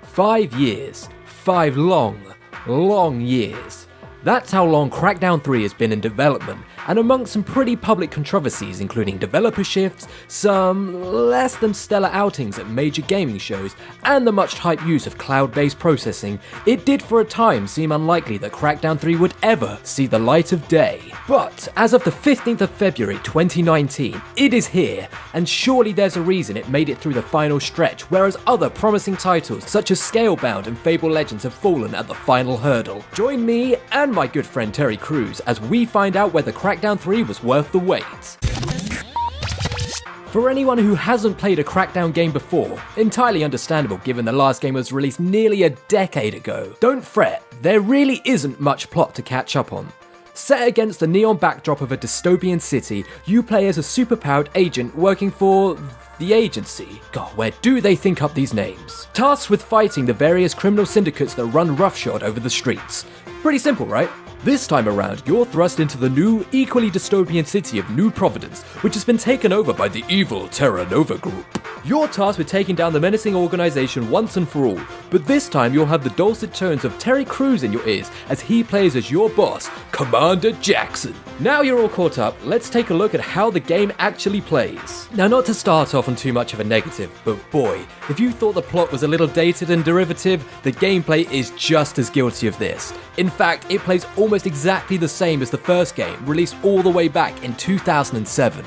5 years. 5 long, long years. That's how long Crackdown 3 has been in development, and amongst some pretty public controversies including developer shifts, some less than stellar outings at major gaming shows, and the much hyped use of cloud-based processing, it did for a time seem unlikely that Crackdown 3 would ever see the light of day. But as of the 15th of February 2019, it is here, and surely there's a reason it made it through the final stretch, whereas other promising titles such as Scalebound and Fable Legends have fallen at the final hurdle. Join me and my good friend Terry Crews as we find out whether Crackdown 3 was worth the wait. For anyone who hasn't played a Crackdown game before, entirely understandable given the last game was released nearly a decade ago, don't fret, there really isn't much plot to catch up on. Set against the neon backdrop of a dystopian city, you play as a superpowered agent working for the agency. God, where do they think up these names? Tasked with fighting the various criminal syndicates that run roughshod over the streets. Pretty simple, right? This time around, you're thrust into the new, equally dystopian city of New Providence, which has been taken over by the evil Terra Nova Group. You're tasked with taking down the menacing organisation once and for all, but this time you'll have the dulcet tones of Terry Crews in your ears as he plays as your boss, Commander Jackson. Now you're all caught up, let's take a look at how the game actually plays. Now, not to start off on too much of a negative, but boy, if you thought the plot was a little dated and derivative, the gameplay is just as guilty of this. In fact, it plays almost exactly the same as the first game, released all the way back in 2007.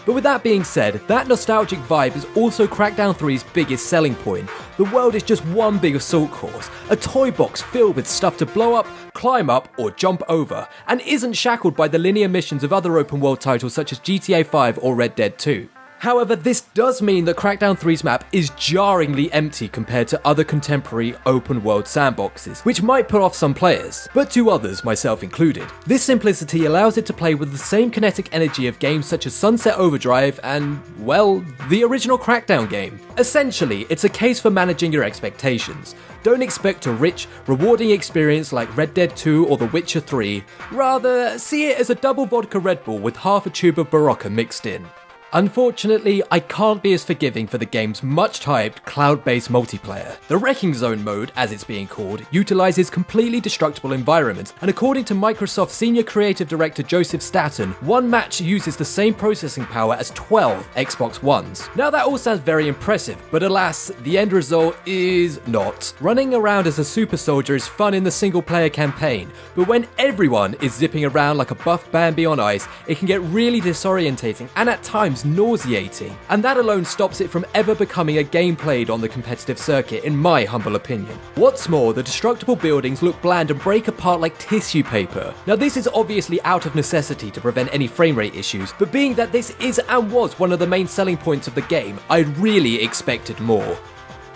But with that being said, that nostalgic vibe is also Crackdown 3's biggest selling point. The world is just one big assault course, a toy box filled with stuff to blow up, climb up, or jump over, and isn't shackled by the linear missions of other open world titles such as GTA 5 or Red Dead 2. However, this does mean that Crackdown 3's map is jarringly empty compared to other contemporary open-world sandboxes, which might put off some players, but to others, myself included. This simplicity allows it to play with the same kinetic energy of games such as Sunset Overdrive and, well, the original Crackdown game. Essentially, it's a case for managing your expectations. Don't expect a rich, rewarding experience like Red Dead 2 or The Witcher 3, rather see it as a double vodka Red Bull with half a tube of Barocca mixed in. Unfortunately, I can't be as forgiving for the game's much-hyped cloud-based multiplayer. The Wrecking Zone mode, as it's being called, utilises completely destructible environments, and according to Microsoft Senior Creative Director Joseph Staten, one match uses the same processing power as 12 Xbox Ones. Now that all sounds very impressive, but alas, the end result is not. Running around as a super soldier is fun in the single-player campaign, but when everyone is zipping around like a buff Bambi on ice, it can get really disorientating and at times nauseating, and that alone stops it from ever becoming a game played on the competitive circuit, in my humble opinion. What's more, the destructible buildings look bland and break apart like tissue paper. Now this is obviously out of necessity to prevent any frame rate issues, but being that this is and was one of the main selling points of the game, I really expected more.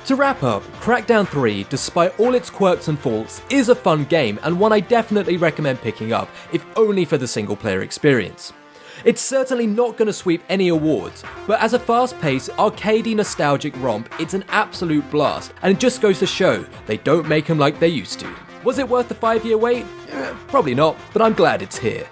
To wrap up, Crackdown 3, despite all its quirks and faults, is a fun game and one I definitely recommend picking up, if only for the single player experience. It's certainly not going to sweep any awards, but as a fast-paced, arcadey nostalgic romp, it's an absolute blast, and it just goes to show they don't make them like they used to. Was it worth the 5-year wait? Probably not, but I'm glad it's here.